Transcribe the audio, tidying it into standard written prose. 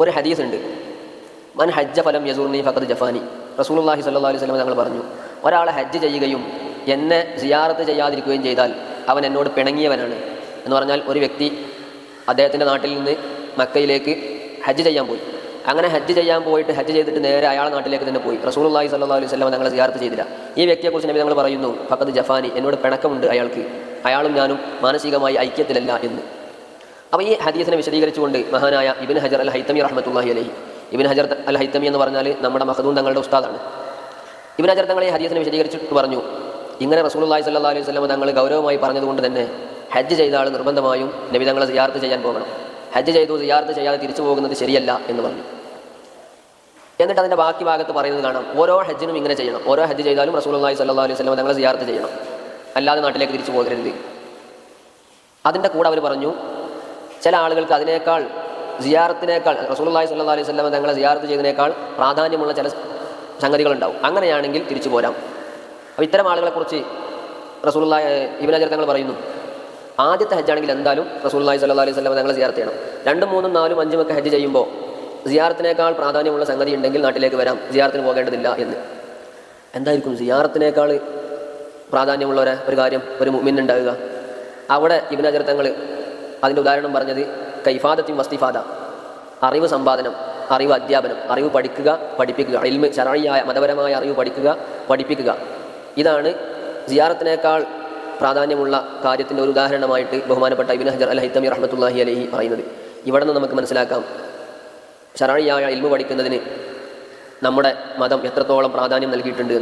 ഒരു ഹദീസ് ഉണ്ട്, മൻ ഹജ്ജ ഫലം യസൂർനി ഫഖദ് ജഫാനി. റസൂലുള്ളാഹി സ്വല്ലല്ലാഹു അലൈഹി വസല്ലം തങ്ങൾ പറഞ്ഞു, ഒരാളെ ഹജ്ജ് ചെയ്യുകയും എന്നെ സിയാറത്ത് ചെയ്യാതിരിക്കുകയും ചെയ്താൽ അവൻ എന്നോട് പിണങ്ങിയവനാണ്. എന്ന് പറഞ്ഞാൽ ഒരു വ്യക്തി അദ്ദേഹത്തിൻ്റെ നാട്ടിൽ നിന്ന് മക്കയിലേക്ക് ഹജ്ജ് ചെയ്യാൻ പോയി. അങ്ങനെ ഹജ്ജ് ചെയ്യാൻ പോയിട്ട് ഹജ്ജ് ചെയ്തിട്ട് നേരെ അയാളുടെ നാട്ടിലേക്ക് തന്നെ പോയി. റസൂലുള്ളാഹി സ്വല്ലല്ലാഹു അലൈഹി വസല്ലം തങ്ങളെ സിയാറത്ത് ചെയ്തില്ല. ഈ വ്യക്തിയെക്കുറിച്ച് നബി തങ്ങൾ പറയുന്നു, ഫഖദ് ജഫാനി, എന്നോട് പിണക്കമുണ്ട് അയാൾക്ക്, അയാളും ഞാനും മാനസികമായി ഐക്യത്തിലല്ല എന്ന്. അപ്പോൾ ഈ ഹദീസിനെ വിശദീകരിച്ചുകൊണ്ട് മഹാനായ ഇബ്നു ഹജർ അൽ ഹൈതമി റഹ്മത്തുള്ളാഹി അലൈഹി, ഇബ്നു ഹജർ അൽ ഹൈതമി എന്ന് പറഞ്ഞാൽ നമ്മുടെ മഖ്ദൂം തങ്ങളുടെ ഉസ്താദാണ്. ഇബ്നു ഹജർ തങ്ങൾ ഈ ഹദീസിനെ വിശദീകരിച്ചിട്ട് പറഞ്ഞു, ഇങ്ങനെ റസൂലുള്ളാഹി സ്വല്ലല്ലാഹു അലൈഹി വസല്ലം തങ്ങൾ ഗൗരവമായി പറഞ്ഞതുകൊണ്ട് തന്നെ ഹജ്ജ് ചെയ്ത ആൾ നിർബന്ധമായും നബി തങ്ങളെ സിയാറത്ത് ചെയ്യാൻ പോകണം. ഹജ്ജ് ചെയ്തു സിയാറത്ത് ചെയ്യാതെ തിരിച്ചു പോകുന്നത് ശരിയല്ല എന്ന് പറഞ്ഞു. എന്നിട്ട് അതിൻ്റെ ബാക്കി ഭാഗത്ത് പറയുന്നത് കാണാം, ഓരോ ഹജ്ജിനും ഇങ്ങനെ ചെയ്യണം. ഓരോ ഹജ്ജ് ചെയ്താലും റസൂലുള്ളാഹി സ്വല്ലല്ലാഹു അലൈഹി വസല്ലം തങ്ങളെ സിയാറത്ത് ചെയ്യണം, അല്ലാതെ നാട്ടിലേക്ക് തിരിച്ചു പോകരുത്. അതിൻ്റെ കൂടെ അവർ പറഞ്ഞു, ചില ആളുകൾക്ക് അതിനേക്കാൾ സിയാറത്തിനേക്കാൾ റസൂലുള്ളാഹി സ്വല്ലല്ലാഹു അലൈഹി വസല്ലം തങ്ങളെ സിയാറത്ത് ചെയ്തതിനേക്കാൾ പ്രാധാന്യമുള്ള ചില സംഗതികളുണ്ടാവും. അങ്ങനെയാണെങ്കിൽ തിരിച്ചു പോരാം. അപ്പോൾ ഇത്തരം ആളുകളെക്കുറിച്ച് റസൂലുള്ളാഹി ഇബ്നു ഹജർ തങ്ങൾ പറയുന്നു, ആദ്യത്തെ ഹജ്ജാണെങ്കിൽ എന്തായാലും റസൂലുള്ളാഹി സ്വല്ലല്ലാഹു അലൈഹി വസല്ലം തങ്ങളെ സിയാറത്ത് ചെയ്യണം. 2, 3, 4, 5 ഒക്കെ ഹജ്ജ് ചെയ്യുമ്പോൾ സിയാറത്തിനേക്കാൾ പ്രാധാന്യമുള്ള സംഗതി ഉണ്ടെങ്കിൽ നാട്ടിലേക്ക് വരാം, സിയാറത്തിന് പോകേണ്ടതില്ല എന്ന്. എന്തായിരിക്കും സിയാറത്തിനേക്കാൾ പ്രാധാന്യമുള്ള ഒരു കാര്യം ഒരു മുഅ്മിനുണ്ടാവുക? അവിടെ ഇബ്നു ഹജർ തങ്ങൾ അതിൻ്റെ ഉദാഹരണം പറഞ്ഞത് കൈഫാദത്തിൻ വസ്തിഫാദ, അറിവ് സമ്പാദനം, അറിവ് അധ്യാപനം, അറിവ് പഠിക്കുക, പഠിപ്പിക്കുക, ഇൽമ് ശർഈയായ മതപരമായ അറിവ് പഠിക്കുക, പഠിപ്പിക്കുക. ഇതാണ് സിയാറത്തിനേക്കാൾ പ്രാധാന്യമുള്ള കാര്യത്തിൻ്റെ ഒരു ഉദാഹരണമായിട്ട് ബഹുമാനപ്പെട്ട ഇബ്നു ഹജർ അൽ ഹൈതമി റഹ്മത്തുള്ളാഹി അലൈഹി പറയുന്നത്. ഇവിടെ നിന്ന് നമുക്ക് മനസ്സിലാക്കാം ശർഈയായ ഇൽമു പഠിക്കുന്നതിന് നമ്മുടെ മതം എത്രത്തോളം പ്രാധാന്യം നൽകിയിട്ടുണ്ട് എന്ന്.